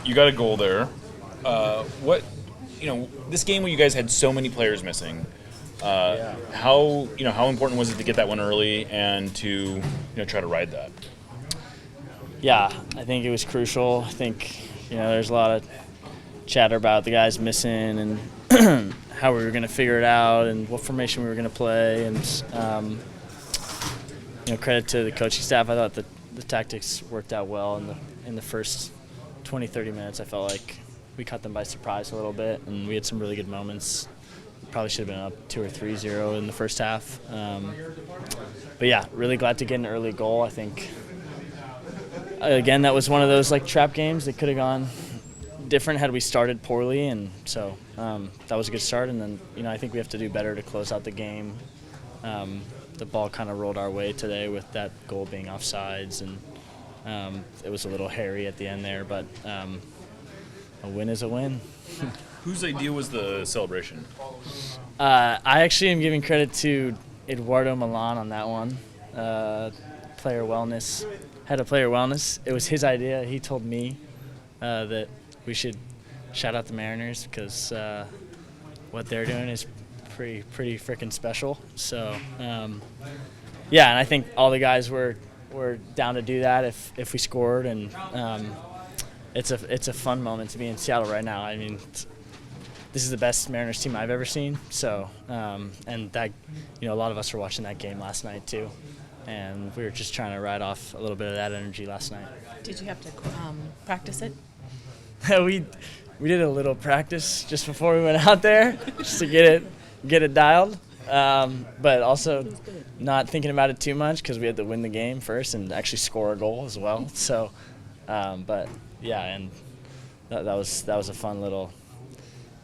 you got a goal there. This game where you guys had so many players missing, how important was it to get that one early and to try to ride that? Yeah, I think it was crucial. I think there's a lot of chatter about the guys missing and how we were going to figure it out and what formation we were going to play. And credit to the coaching staff. I thought the tactics worked out well in the first 20, 30 minutes. I felt like we caught them by surprise a little bit, and we had some really good moments. Probably should have been up 2 or 3-0 in the first half. But yeah, really glad to get an early goal. I think, again, that was one of those trap games that could have gone different had we started poorly, and so that was a good start. And then I think we have to do better to close out the game. The ball kind of rolled our way today with that goal being offsides, and it was a little hairy at the end there, but a win is a win. Whose idea was the celebration? I actually am giving credit to Eduardo Milan on that one. Player wellness, head of player wellness. It was his idea. He told me that we should shout out the Mariners because what they're doing is pretty freaking special. So yeah, and I think all the guys were down to do that if we scored, and it's a fun moment to be in Seattle right now. I mean, this is the best Mariners team I've ever seen. So and that a lot of us were watching that game last night too, and we were just trying to ride off a little bit of that energy last night. Did you have to practice it? we did a little practice just before we went out there just to get it dialed, but also not thinking about it too much because we had to win the game first and actually score a goal as well. So, but yeah, and that was a fun little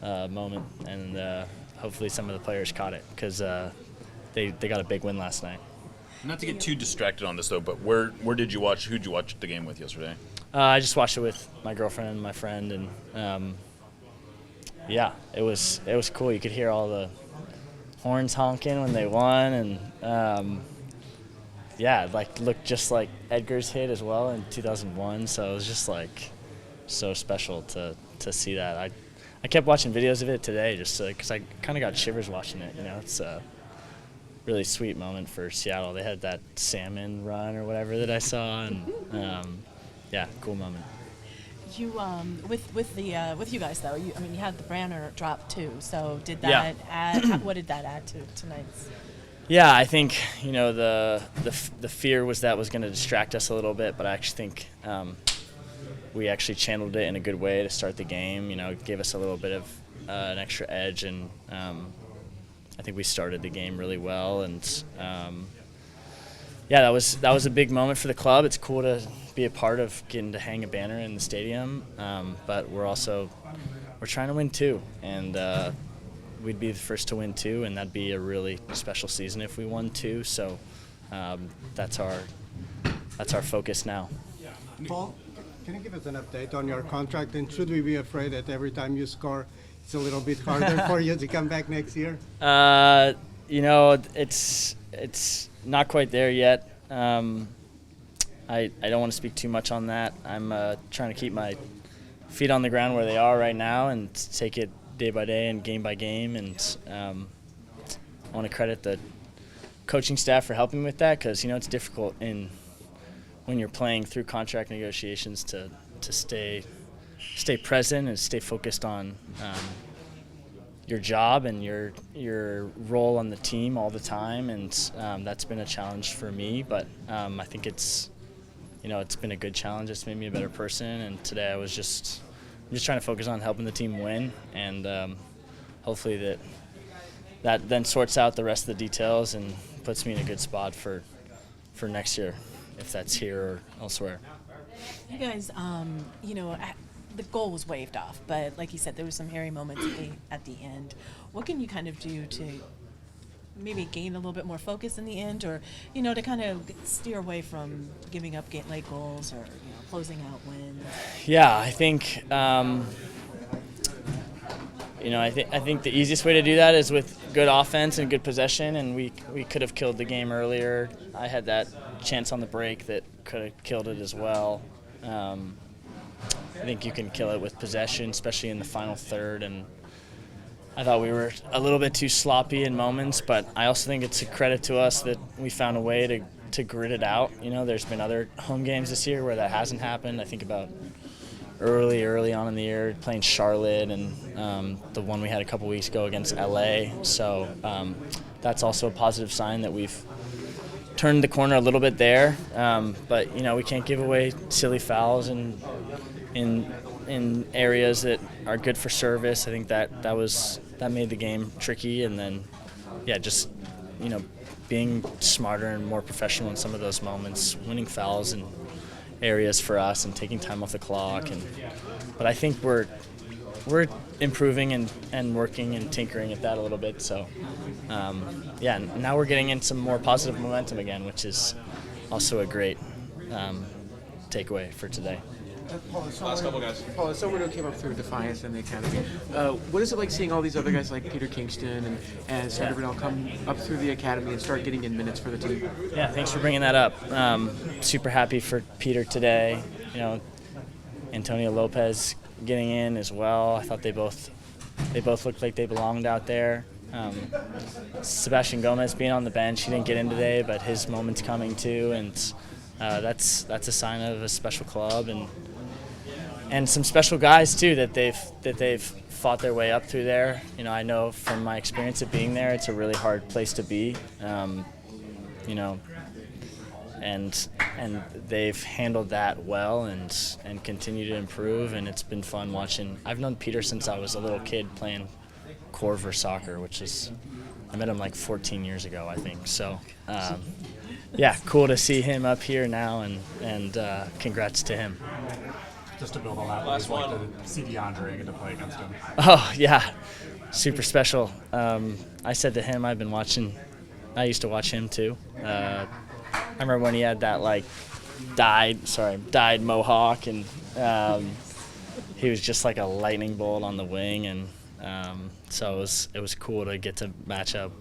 moment, and hopefully some of the players caught it because they got a big win last night. Not to get too distracted on this though, but where did you watch? Who'd you watch the game with yesterday? I just watched it with my girlfriend and my friend, and yeah, it was cool. You could hear all the horns honking when they won, and yeah, it looked just like Edgar's hit as well in 2001. So it was just so special to see that. I kept watching videos of it today just because I kind of got shivers watching it. It's a really sweet moment for Seattle. They had that salmon run or whatever that I saw, and yeah, cool moment. You with you guys though. You had the Branner drop too. So did that add? What did that add to tonight's? Yeah, I think the fear was that was going to distract us a little bit, but I actually think we actually channeled it in a good way to start the game. It gave us a little bit of an extra edge, and I think we started the game really well. And yeah, that was a big moment for the club. It's cool to be a part of getting to hang a banner in the stadium, but we're trying to win too, and we'd be the first to win too, and that'd be a really special season if we won too. So that's our focus now. Paul, can you give us an update on your contract, and should we be afraid that every time you score it's a little bit harder for you to come back next year? It's not quite there yet. I don't want to speak too much on that. I'm trying to keep my feet on the ground where they are right now and take it day by day and game by game. And I want to credit the coaching staff for helping with that because, it's difficult when you're playing through contract negotiations to stay present and stay focused on your job and your role on the team all the time. And that's been a challenge for me, but I think it's been a good challenge. It's made me a better person, and today I'm just trying to focus on helping the team win, and hopefully that then sorts out the rest of the details and puts me in a good spot for next year, if that's here or elsewhere. You guys, the goal was waved off, but like you said, there was some hairy moments at the end. What can you kind of do to maybe gain a little bit more focus in the end, or to kind of steer away from giving up late goals or closing out wins? Yeah, I think I think the easiest way to do that is with good offense and good possession, and we could have killed the game earlier. I had that chance on the break that could have killed it as well. I think you can kill it with possession, especially in the final third. And I thought we were a little bit too sloppy in moments, but I also think it's a credit to us that we found a way to grit it out. You know, there's been other home games this year where that hasn't happened. I think about early on in the year playing Charlotte and the one we had a couple weeks ago against LA. So that's also a positive sign that we've turned the corner a little bit there. But you know, we can't give away silly fouls in areas that are good for service. I think that made the game tricky. And then just you know, being smarter and more professional in some of those moments, winning fouls and areas for us and taking time off the clock. But I think we're improving and working and tinkering at that a little bit. So now we're getting in some more positive momentum again, which is also a great takeaway for today. Last couple guys. Paul, someone who came up through Defiance and the academy. What is it like seeing all these other guys like Peter Kingston and Sandra Bernal come up through the academy and start getting in minutes for the team? Yeah, thanks for bringing that up. Super happy for Peter today. You know, Antonio Lopez getting in as well. I thought they both looked like they belonged out there. Sebastian Gomez being on the bench, he didn't get in today, but his moment's coming too, and that's a sign of a special club and some special guys too that they've fought their way up through there. You know, I know from my experience of being there, it's a really hard place to be. You know, and they've handled that well and continue to improve, and it's been fun watching. I've known Peter since I was a little kid playing Corver soccer, which is, I met him like 14 years ago, I think. So cool to see him up here now, and congrats to him. Just to build on that, last one, like to see DeAndre and get to play against him. Oh yeah, super special. I said to him, I used to watch him too. I remember when he had that like dyed mohawk, and he was just like a lightning bolt on the wing, and so it was cool to get to match up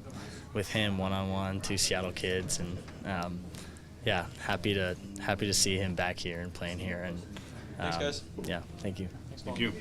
with him one-on-one, two Seattle kids, and happy to see him back here and playing here. And Thanks, guys. Yeah, thank you. Thank you.